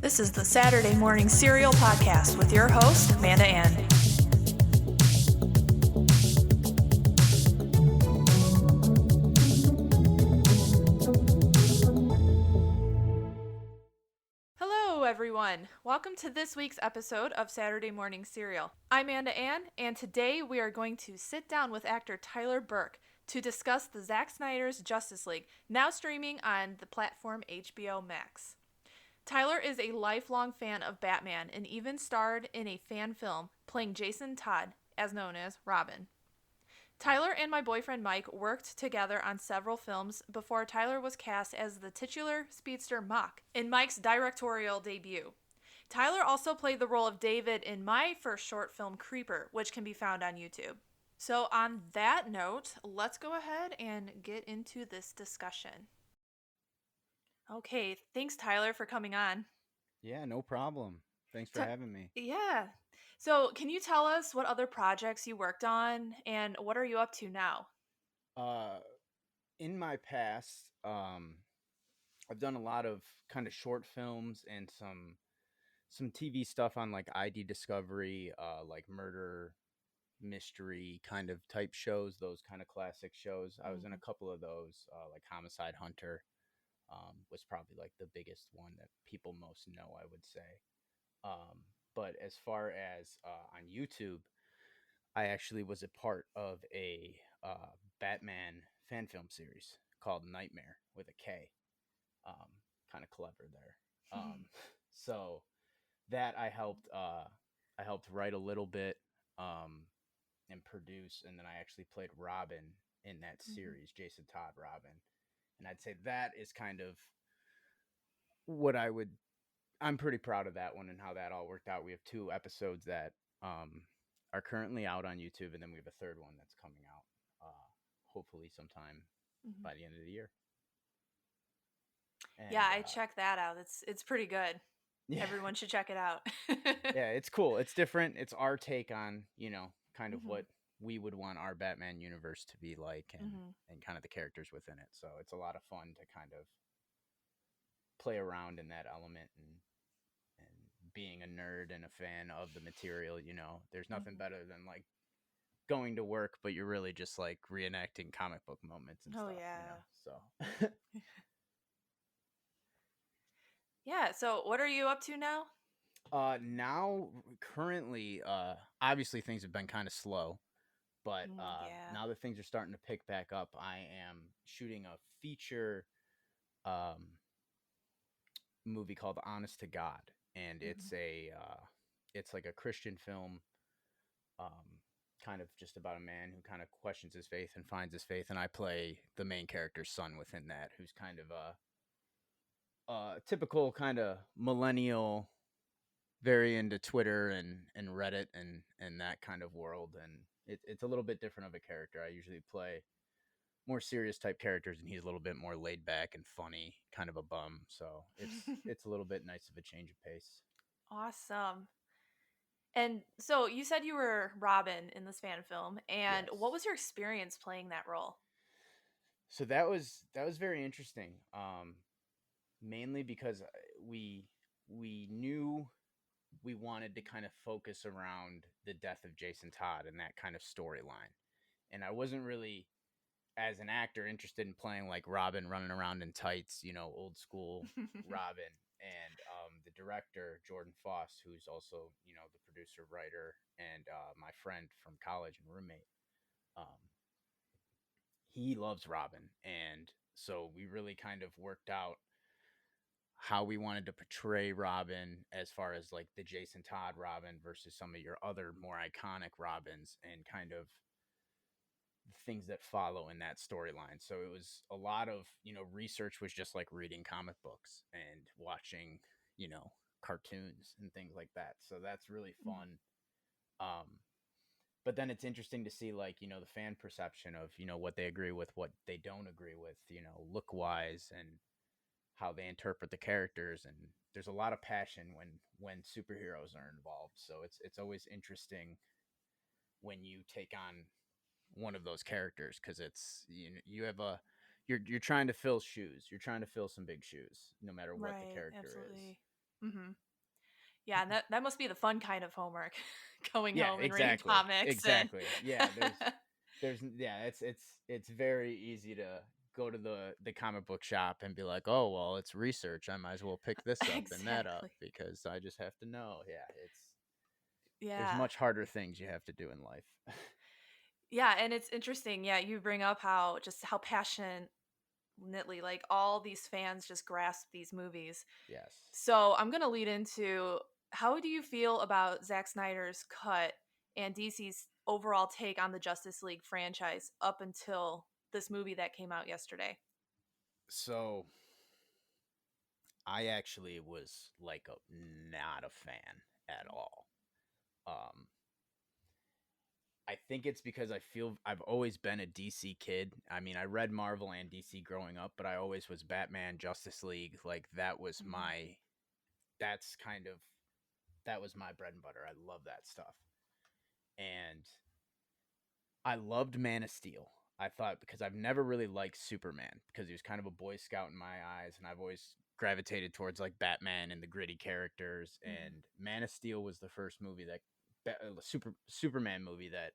This is the Saturday Morning Serial Podcast with your host, Amanda Ann. Hello, everyone. Welcome to this week's episode of Saturday Morning Serial. I'm Amanda Ann, and today we are going to sit down with actor Tyler Burke to discuss the Zack Snyder's Justice League, now streaming on the platform HBO Max. Tyler is a lifelong fan of Batman and even starred in a fan film playing Jason Todd, as known as Robin. Tyler and my boyfriend Mike worked together on several films before Tyler was cast as the titular speedster Mock in Mike's directorial debut. Tyler also played the role of David in my first short film Creeper, which can be found on YouTube. So on that note, let's go ahead and get into this discussion. Okay, thanks Tyler for coming on. Yeah, no problem. Thanks for having me. Yeah. So can you tell us what other projects you worked on and what are you up to now? In my past, I've done a lot of kind of short films and some TV stuff on like ID Discovery, like murder mystery kind of type shows, those kind of classic shows. I was in a couple of those, like Homicide Hunter. Was probably like the biggest one that people most know, I would say. But as far as on YouTube, I actually was a part of a Batman fan film series called Nightmare with a K. Kind of clever there. So that I helped write a little bit and produce, and then I actually played Robin in that series, Jason Todd Robin. And I'd say that is kind of what I'm pretty proud of that one and how that all worked out. We have 2 episodes that are currently out on YouTube, and then we have a third one that's coming out hopefully sometime by the end of the year. And, yeah, I checked that out. It's pretty good. Yeah. Everyone should check it out. Yeah, it's cool. It's different. It's our take on, kind of what we would want our Batman universe to be like and kind of the characters within it. So it's a lot of fun to kind of play around in that element and being a nerd and a fan of the material. There's nothing better than like going to work, but you're really just like reenacting comic book moments and stuff. Yeah. So yeah. So what are you up to now? Now currently, obviously things have been kind of slow, but now that things are starting to pick back up, I am shooting a feature movie called Honest to God, and it's like a Christian film, kind of just about a man who kind of questions his faith and finds his faith, and I play the main character's son within that, who's kind of a typical kind of millennial, very into Twitter and Reddit and that kind of world, and it's a little bit different of a character. I usually play more serious type characters, and he's a little bit more laid back and funny, kind of a bum. So it's a little bit nice of a change of pace. Awesome. And so you said you were Robin in this fan film, and Yes. What was your experience playing that role? So that was very interesting. Mainly because we knew we wanted to kind of focus around the death of Jason Todd and that kind of storyline. And I wasn't really, as an actor, interested in playing like Robin running around in tights, old school Robin. And the director, Jordan Foss, who's also, the producer, writer, and my friend from college and roommate, he loves Robin. And so we really kind of worked out how we wanted to portray Robin as far as like the Jason Todd Robin versus some of your other more iconic Robins, and kind of things that follow in that storyline. So it was a lot of, research was just like reading comic books and watching, cartoons and things like that. So that's really fun. But then it's interesting to see like, the fan perception of, what they agree with, what they don't agree with, look wise, and how they interpret the characters. And there's a lot of passion when superheroes are involved. So it's always interesting when you take on one of those characters, because it's you have you're trying to fill shoes. You're trying to fill some big shoes, no matter what the character is. Mm-hmm. Yeah, and that must be the fun kind of homework, going Yeah, home and reading exactly. comics and. Exactly. Yeah, yeah, it's very easy to go to the comic book shop and be like, "Oh, well, it's research. I might as well pick this up and that up Exactly. because I just have to know." Yeah, there's Yeah. much harder things you have to do in life. Yeah, and it's interesting. Yeah, you bring up how passionately like all these fans just grasp these movies. Yes. So I'm gonna lead into, how do you feel about Zack Snyder's cut and DC's overall take on the Justice League franchise up until this movie that came out yesterday? So, I actually was like not a fan at all. Um I think it's because I feel I've always been a DC kid. I mean, I read Marvel and DC growing up, but I always was Batman, Justice League. Like that was Mhm. that's kind of that was my bread and butter. I love that stuff. And I loved Man of Steel. I thought because I've never really liked Superman because he was kind of a Boy Scout in my eyes, and I've always gravitated towards like Batman and the gritty characters. Mhm. And Man of Steel was the first movie that Superman movie that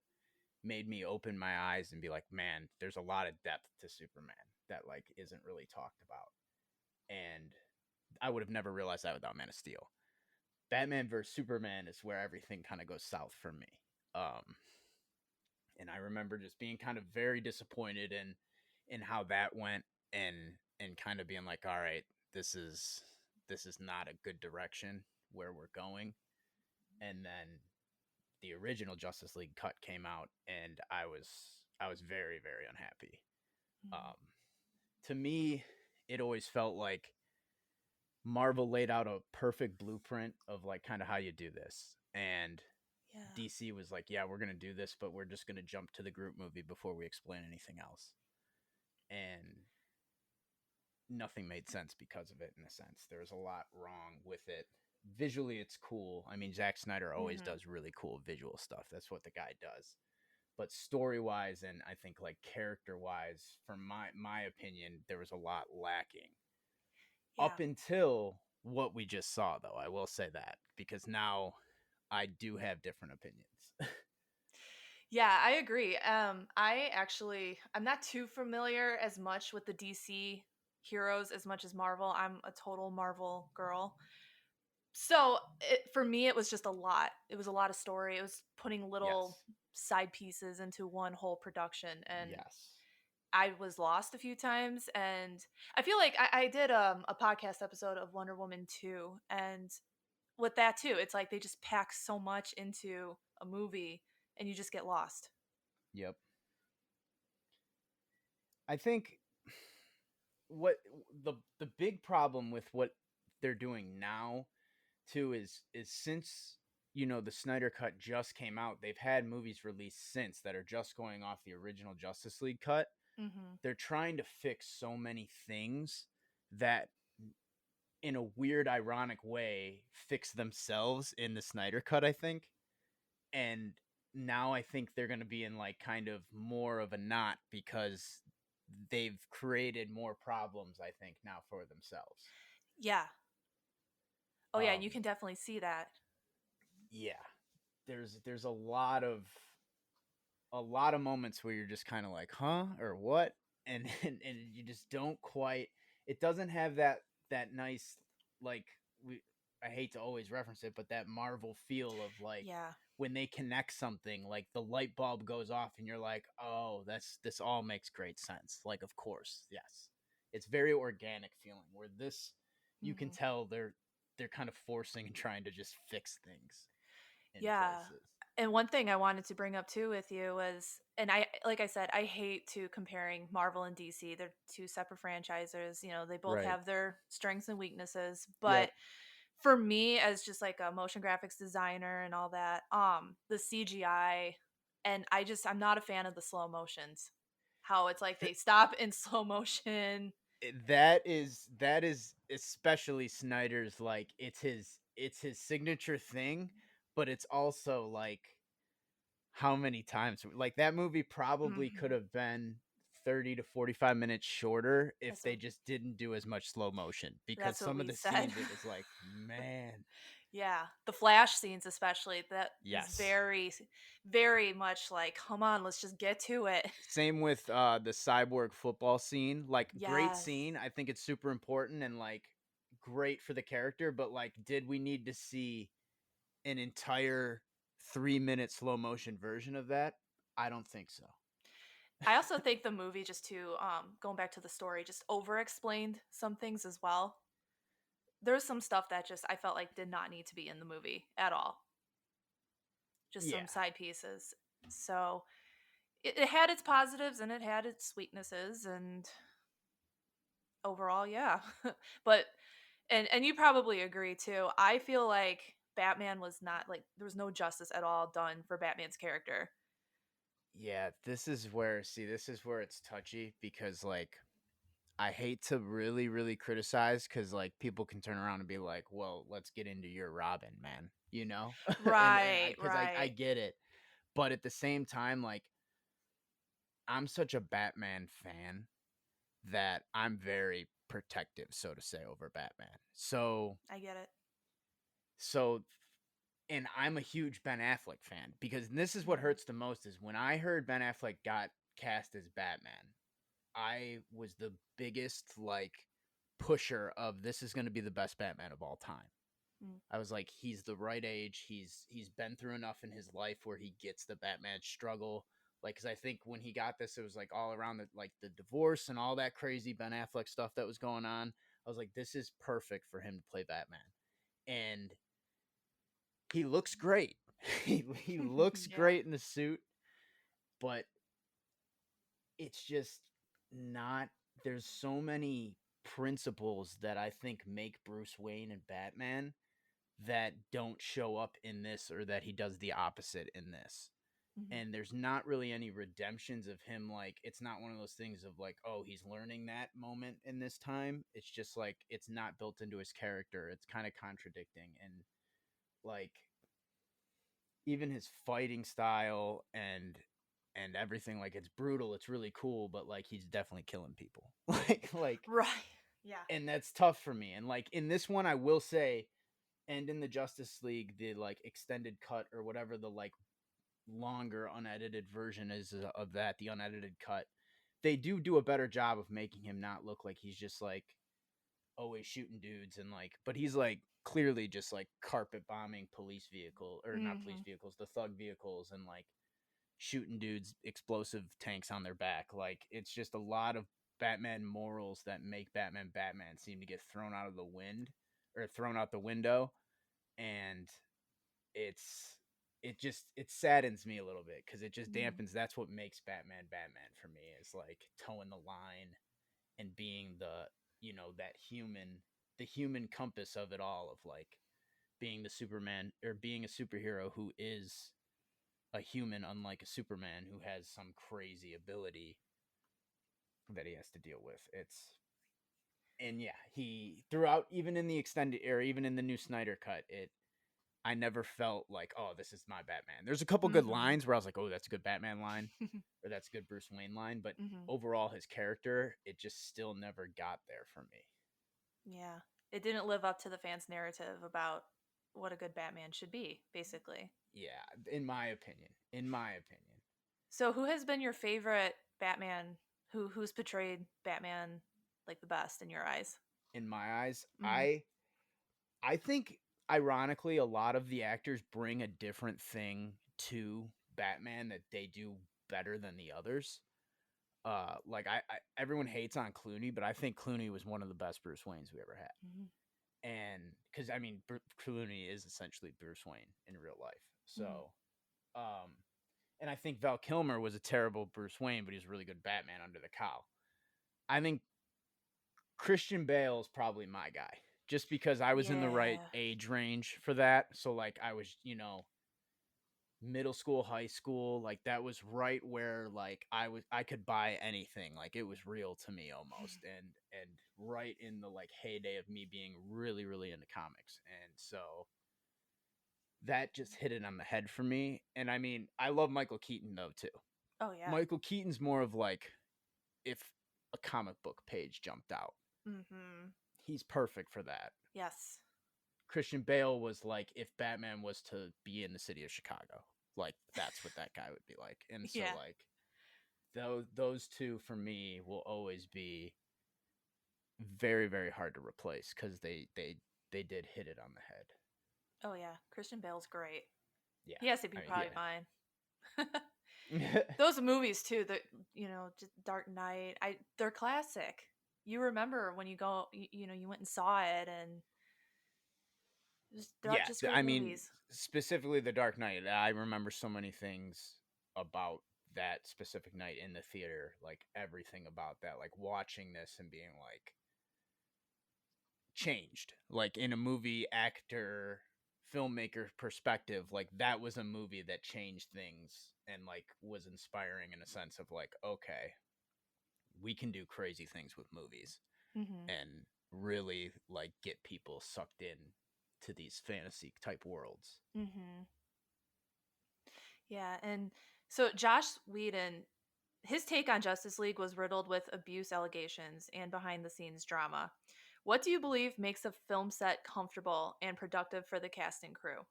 made me open my eyes and be like, man, there's a lot of depth to Superman that like isn't really talked about. And I would have never realized that without Man of Steel. Batman versus Superman is where everything kind of goes south for me. Um, and I remember just being kind of very disappointed in how that went and kind of being like, all right, this is not a good direction where we're going. And then the original Justice League cut came out, and I was very very unhappy. Mhm. Um, to me, it always felt like Marvel laid out a perfect blueprint of like kind of how you do this, and Yeah. DC was like, yeah, we're gonna do this, but we're just gonna jump to the group movie before we explain anything else, and nothing made sense because of it. In a sense, there was a lot wrong with it. Visually, it's cool. I mean, Zack Snyder always Mhm. does really cool visual stuff. That's what the guy does. But story wise and I think like character wise, from my opinion, there was a lot lacking Yeah. up until what we just saw. Though I will say that because now I do have different opinions. Yeah, I agree. I'm not too familiar as much with the DC heroes as much as Marvel. I'm a total Marvel girl. So for me, it was just a lot. It was a lot of story. It was putting little Yes. side pieces into one whole production, and Yes. I was lost a few times. And I feel like I did a podcast episode of Wonder Woman 2, and with that too, it's like they just pack so much into a movie, and you just get lost. Yep. I think what the big problem with what they're doing now too is since the Snyder cut just came out, they've had movies released since that are just going off the original Justice League cut. Hmm. They're trying to fix so many things that in a weird ironic way fix themselves in the Snyder cut, I think. And now I think they're going to be in like kind of more of a knot because they've created more problems I think now for themselves. Yeah. Oh yeah, and you Um can definitely see that. yeah. There's a lot of moments where you're just kind of like, "Huh?" or "What?" and you just don't quite it doesn't have that nice like we I hate to always reference it, but that Marvel feel of like Yeah. when they connect something, like the light bulb goes off and you're like, "Oh, this all makes great sense." Like, of course. Yes. It's very organic feeling where this you can Hmm. tell they're kind of forcing and trying to just fix things in Yeah. places. And one thing I wanted to bring up too with you was, and I, like I said, I hate to comparing Marvel and DC. They're two separate franchises. They both Right. have their strengths and weaknesses. Yep. But for me, as just like a motion graphics designer and all that, the CGI, and I'm not a fan of the slow motions. How it's like they stop in slow motion. That is especially Snyder's like it's his signature thing, but it's also like how many times like that movie probably could Hmm. have been 30 to 45 minutes shorter if That's they what just didn't do as much slow motion, because that's what some of we the said. scenes it was like, man, Yeah, the flash scenes especially, that is yes. very very much like, come on, let's just get to it. Same with the cyborg football scene. Like, great Yes. scene. I think it's super important and like great for the character, but like, did we need to see an entire 3 minute slow motion version of that? I don't think so. I also think the movie, just to going back to the story, just over explained some things as well. There's some stuff that just I felt like did not need to be in the movie at all. Just Yeah. some side pieces. So it had its positives and it had its weaknesses, and overall, yeah. But and you probably agree too. I feel like Batman was not, like, there was no justice at all done for Batman's character. Yeah, this is where it's touchy, because like I hate to really, really criticize, because like people can turn around and be like, "Well, let's get into your Robin, man," you know, and Right, I right. get it, but at the same time, like I'm such a Batman fan that I'm very protective, so to say, over Batman. I get it. So, and I'm a huge Ben Affleck fan, because this is what Mhm. hurts the most is when I heard Ben Affleck got cast as Batman, I was the biggest like pusher of this is going to be the best Batman of all time. Mm. I was like, he's the right age. He's been through enough in his life where he gets the Batman struggle. Like, because I think when he got this, it was like all around the divorce and all that crazy Ben Affleck stuff that was going on. I was like, this is perfect for him to play Batman, and he looks great. He looks Yeah. great in the suit, but it's just not. There's so many principles that I think make Bruce Wayne and Batman that don't show up in this, or that he does the opposite in this. Mhm. And there's not really any redemptions of him. Like, it's not one of those things of like, oh, he's learning that moment in this time. It's just like, it's not built into his character. It's kind of contradicting. And like, even his fighting style and everything, like, it's brutal, it's really cool, but like he's definitely killing people. Like, Right. Yeah. and that's tough for me. And like in this one, I will say, and in the Justice League, the like extended cut or whatever, the like longer unedited version is of that, the unedited cut, they do a better job of making him not look like he's just like always shooting dudes, and like, but he's like clearly just like carpet bombing police vehicle, or not police Mhm. vehicles, the thug vehicles, and like shooting dudes explosive tanks on their back. Like, it's just a lot of Batman morals that make Batman Batman seem to get thrown out of the wind, or thrown out the window. And it's it saddens me a little bit, because it just Mhm. dampens. That's what makes Batman Batman for me, is like towing the line and being the, that the human compass of it all, of like being the Superman, or being a superhero who is a human, unlike a Superman who has some crazy ability that he has to deal with. It's And yeah, he throughout, even in the extended era, even in the new Snyder cut, I never felt like, oh, this is my Batman. There's a couple good Mhm. lines where I was like, oh, that's a good Batman line, or that's a good Bruce Wayne line, but Mhm. overall, his character, it just still never got there for me. Yeah. It didn't live up to the fans' narrative about what a good Batman should be, basically. Yeah, in my opinion. In my opinion. So, who has been your favorite Batman? Who's portrayed Batman like the best in your eyes? In my eyes, Mhm. I think, ironically, a lot of the actors bring a different thing to Batman that they do better than the others. Like, everyone hates on Clooney, but I think Clooney was one of the best Bruce Waynes we ever had. Mhm. And because I mean, Clooney is essentially Bruce Wayne in real life. Mhm. So, um, and I think Val Kilmer was a terrible Bruce Wayne, but he was a really good Batman under the cowl. I think Christian Bale is probably my guy, just because I was in the right Yeah. age range for that. So like, I was, middle school, high school, like that was right where like I could buy anything. Like, it was real to me almost, and right in the like heyday of me being really, really into comics. And so that just hit it on the head for me. And I mean, I love Michael Keaton though too. Oh yeah. Michael Keaton's more of like if a comic book page jumped out. Mm-hmm. He's perfect for that. Yes. Christian Bale was like if Batman was to be in the city of Chicago. Like that's what that guy would be like. And so Yeah. like those two for me will always be very very hard to replace because they did hit it on the head. Oh yeah, Christian Bale's great. Yeah, He has to be I mean, probably mine. yeah. Those movies too, the just Dark Knight, they're classic. You remember when you went and saw it, and Yeah, just great I mean, movies. specifically the Dark Knight. I remember so many things about that specific night in the theater, like everything about that, like watching this and being like changed, like in a movie actor filmmaker perspective, like that was a movie that changed things and like was inspiring in a sense of like, okay, we can do crazy things with movies Mm-hmm. and really like get people sucked in to these fantasy type worlds. Mm-hmm. Yeah, and so Josh Whedon, his take on Justice League was riddled with abuse allegations and behind the scenes drama. What do you believe makes a film set comfortable and productive for the cast and crew?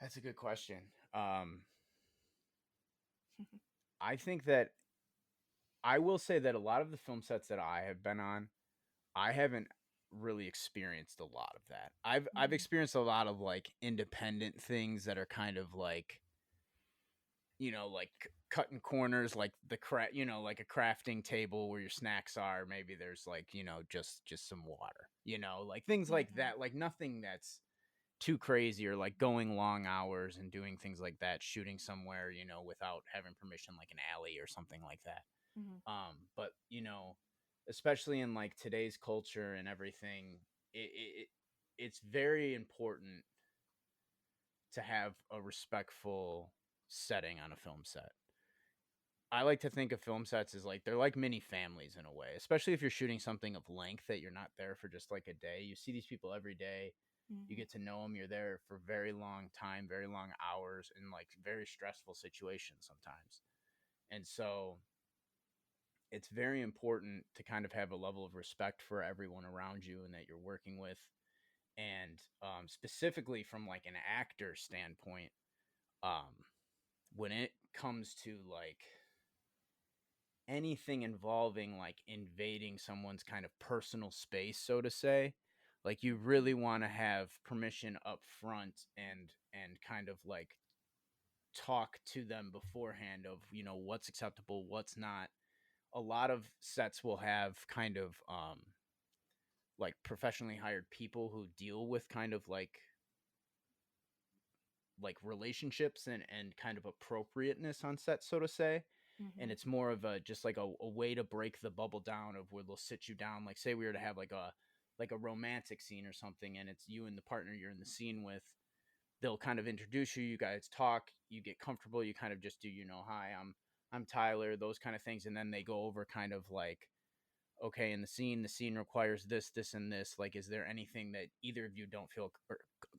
That's a good question. Um, I think that I will say that a lot of the film sets that I have been on, I haven't really experienced a lot of that. I've Mm-hmm. experienced a lot of like independent things that are kind of like like cutting corners, like like a crafting table where your snacks are. Maybe there's like just some water, like things like Mm-hmm. that. Like nothing that's too crazy or like going long hours and doing things like that, shooting somewhere, without having permission, like an alley or something like that. Mm-hmm. But especially in like today's culture and everything, it's very important to have a respectful setting on a film set. I like to think of film sets as like they're like mini families in a way, especially if you're shooting something of length that you're not there for just like a day. You see these people every day. You Mm-hmm. get to know them. You're there for very long time, very long hours, in like very stressful situations sometimes. And so it's very important to kind of have a level of respect for everyone around you and that you're working with. And specifically from like an actor standpoint, um, when it comes to like anything involving like invading someone's kind of personal space, so to say, like you really want to have permission up front and kind of like talk to them beforehand of what's acceptable, what's not. A lot of sets will have kind of like professionally hired people who deal with kind of like relationships and kind of appropriateness on set, so to say. And Mm-hmm. it's more of a just like a way to break the bubble down of where they'll sit you down. Like say we were to have like a romantic scene or something, and it's you and the partner you're in the scene with. They'll kind of introduce you. You guys talk. You get comfortable. You kind of just do hi, I'm Tyler. Those kind of things, and then they go over kind of like okay, in the scene requires this and this. Like, is there anything that either of you don't feel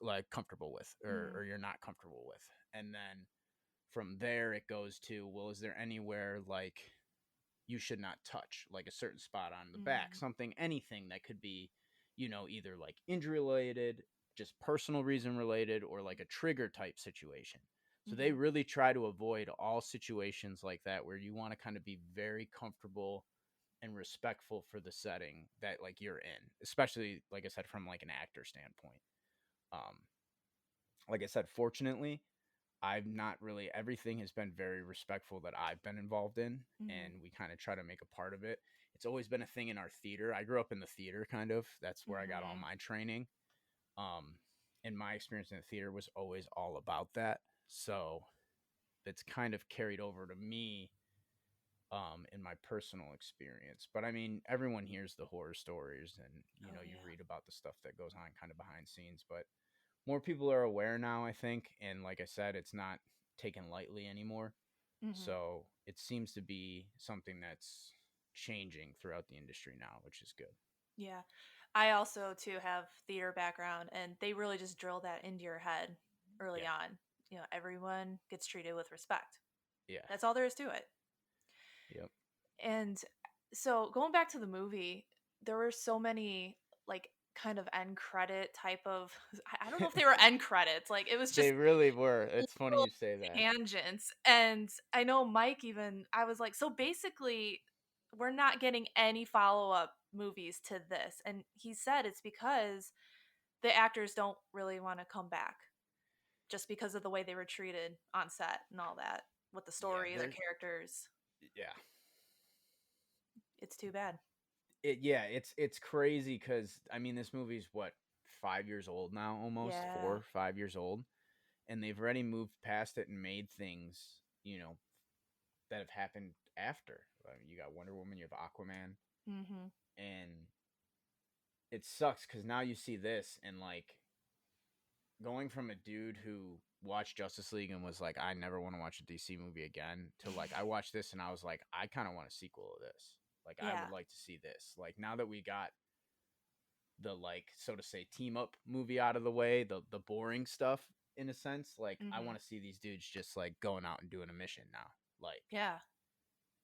like comfortable with, or you're not comfortable with? And then from there it goes to, well, is there anywhere like you should not touch, like a certain spot on the back, Mm-hmm. something, anything that could be either like injury related, just personal reason related, or like a trigger type situation. So they Mm-hmm. really try to avoid all situations like that where you want to kind of be very comfortable and respectful for the setting that like you're in, especially like I said from like an actor standpoint. um like I said, fortunately, I've not really, everything has been very respectful that I've been involved in, Mm-hmm. and we kind of try to make a part of it. It's always been a thing in our theater. I grew up in the theater, kind of. That's where I got all Mm-hmm. my training. Um, and my experience in the theater was always all about that. So it's kind of carried over to me in my personal experience. But I mean, everyone hears the horror stories, and Oh you yeah. read about the stuff that goes on kind of behind scenes. But more people are aware now, I think, and like I said, it's not taken lightly anymore. Mm-hmm. So it seems to be something that's changing throughout the industry now, which is good. Yeah. I also too have theater background, and they really just drill that into your head early Yeah. on. Everyone gets treated with respect. Yeah. That's all there is to it. Yep. And so going back to the movie, there were so many like kind of end credit type of I don't know if they were end credits. Like it was They just really were. It's funny little you say that. tangents. And I know Mike even I was like, so basically we're not getting any follow-up movies to this. And he said it's because the actors don't really want to come back just because of the way they were treated on set and all that with the Yeah, story, the characters. yeah. It's too bad. It's crazy because I mean this movie's what 5 years old now, almost Yeah. 4 or 5 years old, and they've already moved past it and made things that have happened after. I mean, you got Wonder Woman, you have Aquaman, Mhm. and it sucks because now you see this and like going from a dude who watched Justice League and was like, I never want to watch a DC movie again, to like I watched this and I was like, I kind of want a sequel of this. Like I Yeah. would like to see this. Like now that we got the like so to say team up movie out of the way, the boring stuff in a sense, like I Mhm. want to see these dudes just like going out and doing a mission now. Like Yeah.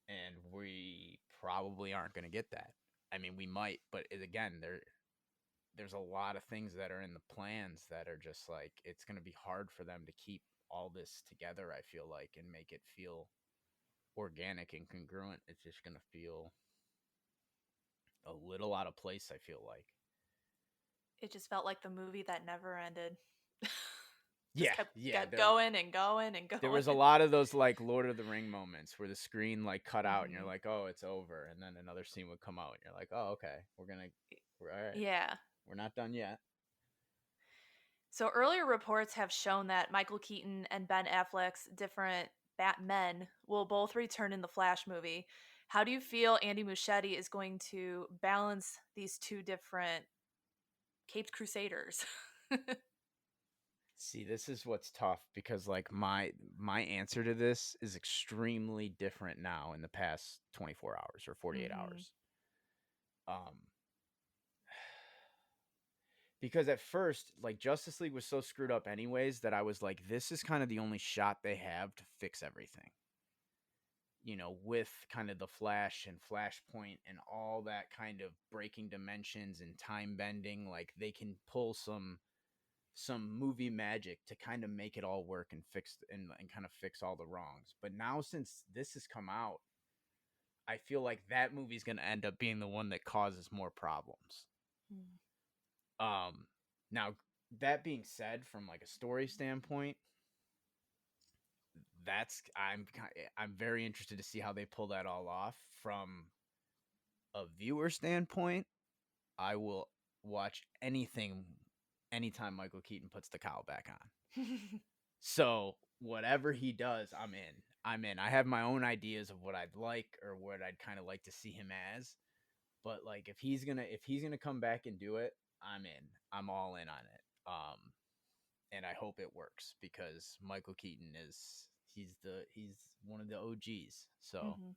and we probably aren't going to get that. I mean, we might, but again, there's a lot of things that are in the plans that are just like it's going to be hard for them to keep all this together, I feel like, and make it feel organic and congruent. It's just going to feel a little out of place, I feel like. It just felt like the movie that never ended. Just Yeah, yeah, kept going and going and there going. was a lot of those like Lord of the Ring moments where the screen like cut out and you're Mhm. like, "Oh, it's over." And then another scene would come out and you're like, "Oh, okay. We're all right. Yeah. We're not done yet." So earlier reports have shown that Michael Keaton and Ben Affleck's different Batmen will both return in the Flash movie. How do you feel Andy Muschietti is going to balance these two different Caped Crusaders? See, this is what's tough because like my answer to this is extremely different now in the past 24 hours or 48 Mhm. hours. Um because at first, like Justice League was so screwed up anyways that I was like this is kind of the only shot they have to fix everything. With kind of the Flash and Flashpoint and all that kind of breaking dimensions and time bending, like they can pull some movie magic to kind of make it all work and fix and kind of fix all the wrongs. But now since this has come out, I feel like that movie's going to end up being the one that causes more problems. Mm. Um now that being said, from like a story standpoint, I'm very interested to see how they pull that all off. From a viewer standpoint, I will watch anything anytime Michael Keaton puts the cowl back on. So whatever he does, I'm in. I'm in. I have my own ideas of what I'd like or what I'd kind of like to see him as. But like if he's gonna come back and do it, I'm in. I'm all in on it. And I hope it works because Michael Keaton he's one of the OGs. So Mhm.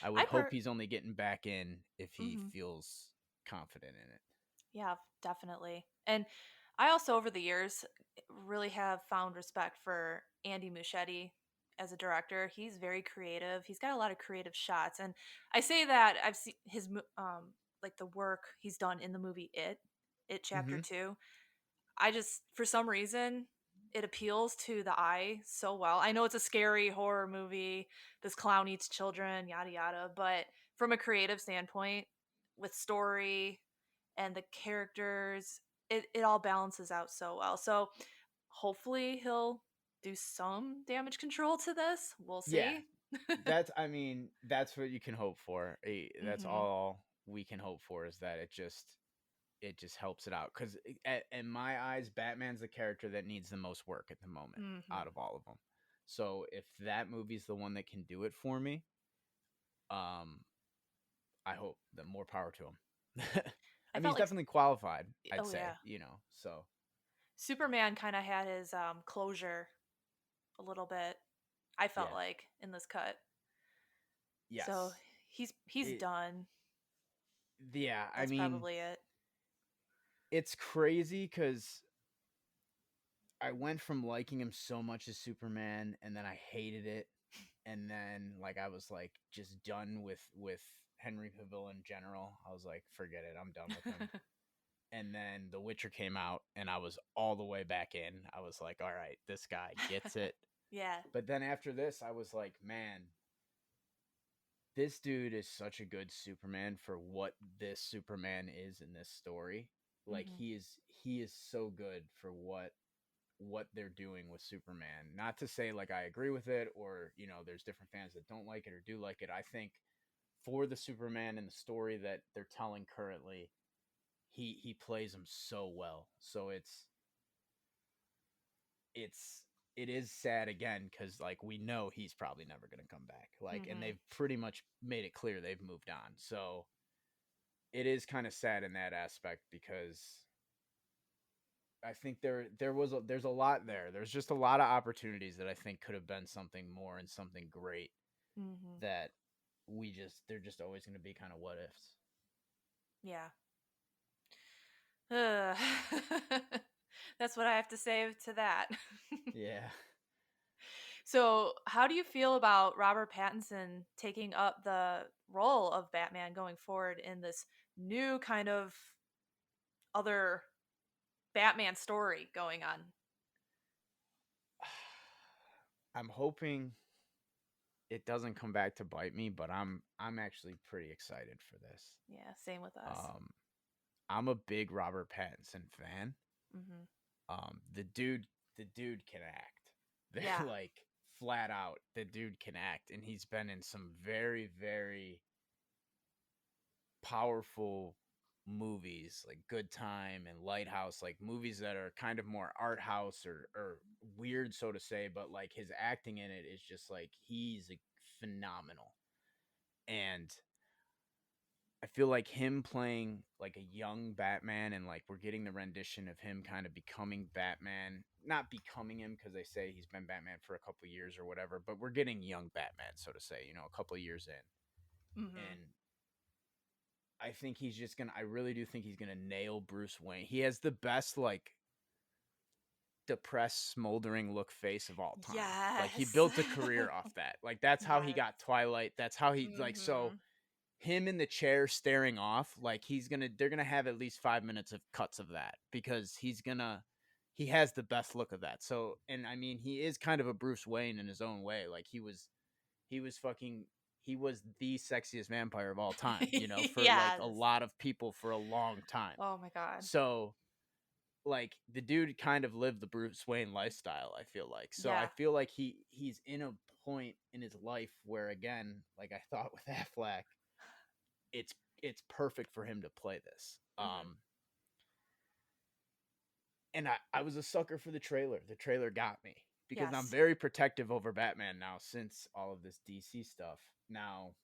I would I hope per he's only getting back in if he Mhm. feels confident in it. Yeah, definitely. And I also, over the years, really have found respect for Andy Muschietti as a director. He's very creative. He's got a lot of creative shots, and I say that I've seen his like the work he's done in the movie It Chapter Mm-hmm. 2. I just, for some reason, it appeals to the eye so well. I know it's a scary horror movie. This clown eats children, yada yada. But from a creative standpoint, with story and the characters, it all balances out so well. So hopefully he'll do some damage control to this. We'll Yeah, see. I mean, that's what you can hope for. That's Mm-hmm. all we can hope for is that it just helps it out. Because in my eyes, Batman's the character that needs the most work at the moment Mm-hmm. out of all of them. So if that movie's the one that can do it for me, um, I hope that more power to him. I I mean, felt he's like, definitely qualified. I'd oh say, yeah, so Superman kind of had his closure a little bit. I felt yeah, like in this cut. So yes, he's it, done. yeah. I That's mean, probably it. it's crazy because I went from liking him so much as Superman, and then I hated it, and then like I was like just done with Henry Cavill in general. I was like, forget it, I'm done with him. And then The Witcher came out, and I was all the way back in. I was like, all right, this guy gets it. Yeah. But then after this, I was like, man, this dude is such a good Superman for what this Superman is in this story. Like Hmm. he is so good for what they're doing with Superman. Not to say like I agree with it, or there's different fans that don't like it or do like it. I think for the Superman and the story that they're telling currently, he plays him so well. So it's it is sad again because like we know he's probably never going to come back. Like, and Hmm. they've pretty much made it clear they've moved on. So it is kind of sad in that aspect because I think there's a lot there. There's just a lot of opportunities that I think could have been something more and something great Hmm. that they're just always going to be kind of what ifs. Yeah. Ugh. That's what I have to say to that. Yeah. So, how do you feel about Robert Pattinson taking up the role of Batman going forward in this new kind of other Batman story going on? I'm hoping it doesn't come back to bite me, but I'm actually pretty excited for this. Yeah, same with us. Um, I'm a big Robert Pattinson fan. Hmm. The dude can act. Yeah. Like flat out, the dude can act, and he's been in some very, very powerful movies like Good Time and Lighthouse, like movies that are kind of more art house or weird, so to say, but like his acting in it is just like he's phenomenal. And I feel like him playing like a young Batman, and like we're getting the rendition of him kind of becoming Batman, not becoming him because they say he's been Batman for a couple of years or whatever, but we're getting young Batman, so to say, a couple of years in. Hmm. And I think I really do think he's gonna nail Bruce Wayne. He has the best like depressed, smoldering look face of all time. Like he Yes. built a career off that. Like that's how he Yes. got Twilight. That's how he like so Hmm. him in the chair staring off, like they're gonna have at least 5 minutes of cuts of that because he has the best look of that. So, and I mean, he is kind of a Bruce Wayne in his own way. Like he was fucking, he was the sexiest vampire of all time, for like Yes. a lot of people for a long time. Oh my God. So, like the dude kind of lived the Bruce Wayne lifestyle, I feel like. So I Yeah. feel like he's in a point in his life where, again, like I thought with Affleck, it's it's perfect for him to play this. Hmm. And I was a sucker for the trailer. The trailer got me because I'm Yes. very protective over Batman now since all of this DC stuff. Now,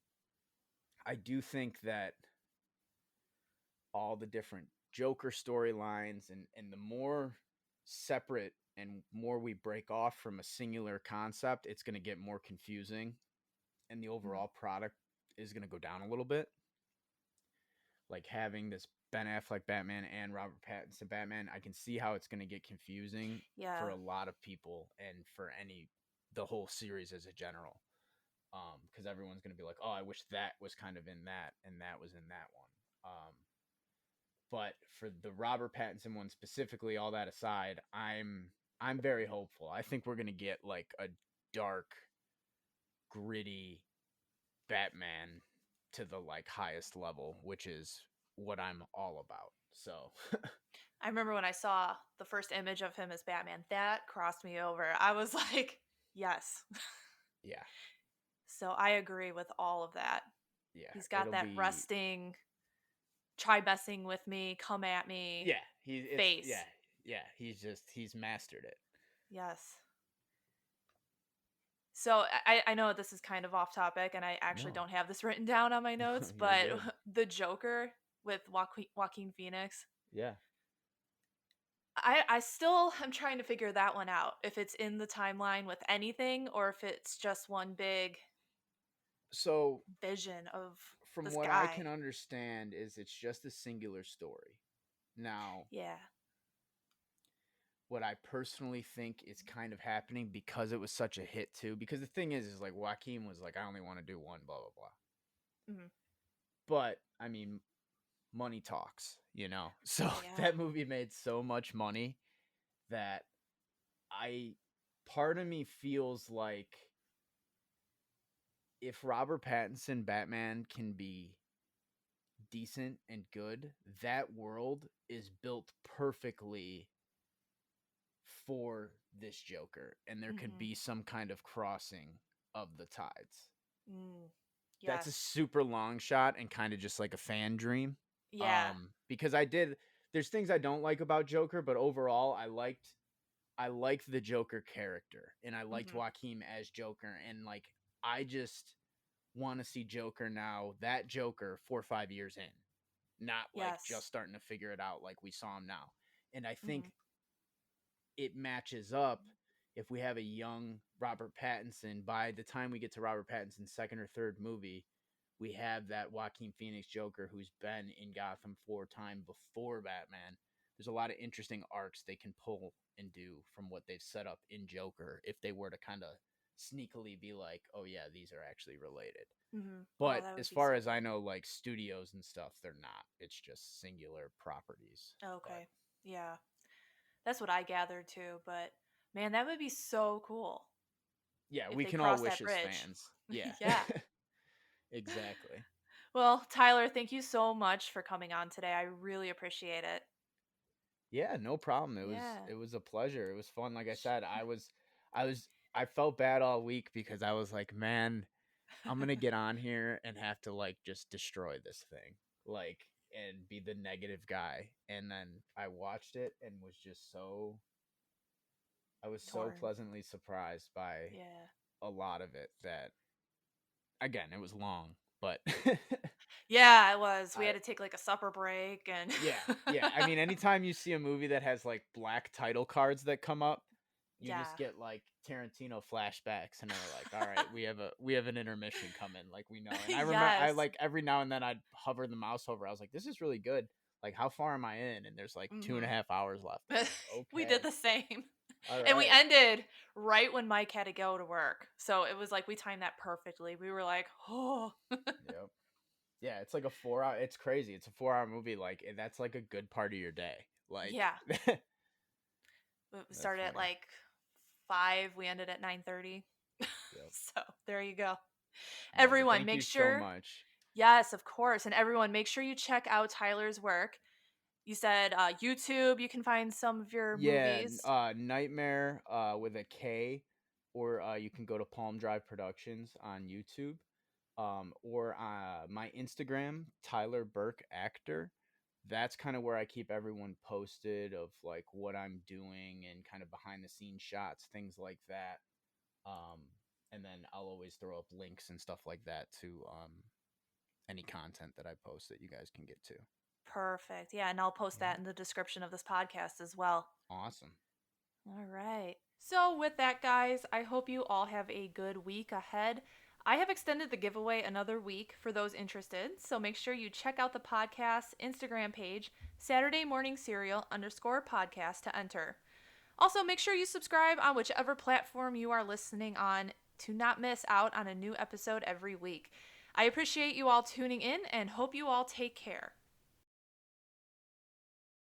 I do think that all the different Joker storylines and the more separate and more we break off from a singular concept, it's going to get more confusing and the Mm. overall product is going to go down a little bit. Like having this Ben Affleck Batman and Robert Pattinson Batman, I can see how it's going to get confusing Yeah. for a lot of people and for the whole series as a general. Because everyone's going to be like, oh, I wish that was kind of in that and that was in that one. But for the Robert Pattinson one specifically, all that aside, I'm very hopeful. I think we're going to get like a dark, gritty Batman to the like highest level, which is what I'm all about. So, I remember when I saw the first image of him as Batman, that crossed me over. I was like, yes. yeah. So I agree with all of that. Yeah, He's got it'll that be resting, try messing with me, come at me yeah, face. he's mastered it. Yes. So I know this is kind of off topic and I actually No. don't have this written down on my notes, You're but good. the Joker with Joaquin Phoenix, Yeah. I still am trying to figure that one out. If it's in the timeline with anything or if it's just one big So, vision of from this what I can guy. understand is it's just a singular story. Now, Yeah. what I personally think is kind of happening because it was such a hit too. Because the thing is like Joaquin was like, I only want to do one, blah blah blah. Mm-hmm. But I mean, money talks, you know. So Yeah. that movie made so much money that I part of me feels like if Robert Pattinson Batman can be decent and good, that world is built perfectly for this Joker, and there could Mm-hmm. be some kind of crossing of the tides. Mm. That's a Yes. super long shot and kind of just like a fan dream. Yeah. Because there's things I don't like about Joker, but overall I liked the Joker character and I liked Mm-hmm. Joaquin as Joker, and like I just want to see Joker now, that Joker 4 or 5 years in, not like Yes. just starting to figure it out like we saw him now. And I think Mm-hmm. it matches up if we have a young Robert Pattinson. By the time we get to Robert Pattinson's second or third movie, we have that Joaquin Phoenix Joker who's been in Gotham 4 times before Batman. There's a lot of interesting arcs they can pull and do from what they've set up in Joker if they were to kind of sneakily be like, oh yeah, these are actually related. Mm-hmm. Oh, But that as would be far so as I cool. know, like studios and stuff, they're not. It's just singular properties. But Okay. Yeah. That's what I gathered too, but man, that would be so cool yeah, if we they can all cross wish that as bridge. fans. Yeah. Yeah. Exactly. Well, Tyler, thank you so much for coming on today. I really appreciate it. Yeah, no problem. It was Yeah. it was a pleasure. It was fun. Like I said, I felt bad all week because I was like, man, I'm gonna get on here and have to like just destroy this thing. Like and be the negative guy. And then I watched it and was just I was so Torn. pleasantly surprised by Yeah. a lot of it that again, it was long, but Yeah, it was. We I had to take like a supper break and yeah, yeah. I mean, anytime you see a movie that has like black title cards that come up, you just yeah. get like Tarantino flashbacks, and they're like, "All right, we have an intermission coming." Like we know. And I remember, I Yes. like every now and then I'd hover the mouse over. I was like, "This is really good." Like, how far am I in? And there's like two and a Mhm. half hours left. I'm like, We did okay, the same. all And we right, ended right when Mike had to go to work. So it was like we timed that perfectly. We were like, "Oh." yep, yeah. It's like a 4 hour. It's crazy. It's a 4 hour movie. Like and that's like a good part of your day. Like Yeah. We that's started at funny. like 5, we ended at 9:30. Yep. So, there you go. No, but Everyone, thank make you so sure much. yes, of course. And everyone, make sure you check out Tyler's work. You said YouTube, you can find some of your Yeah, movies. Nightmare with a K, or you can go to Palm Drive Productions on YouTube, or my Instagram, Tyler Burke Actor. That's kind of where I keep everyone posted of like what I'm doing and kind of behind the scenes shots, things like that. Um, and then I'll always throw up links and stuff like that to any content that I post that you guys can get to. Perfect. Yeah, and I'll post that Mhm. in the description of this podcast as well. Awesome. All right. So, with that, guys, I hope you all have a good week ahead. I have extended the giveaway another week for those interested, so make sure you check out the podcast Instagram page, Saturday Morning Serial _podcast to enter. Also, make sure you subscribe on whichever platform you are listening on to not miss out on a new episode every week. I appreciate you all tuning in and hope you all take care.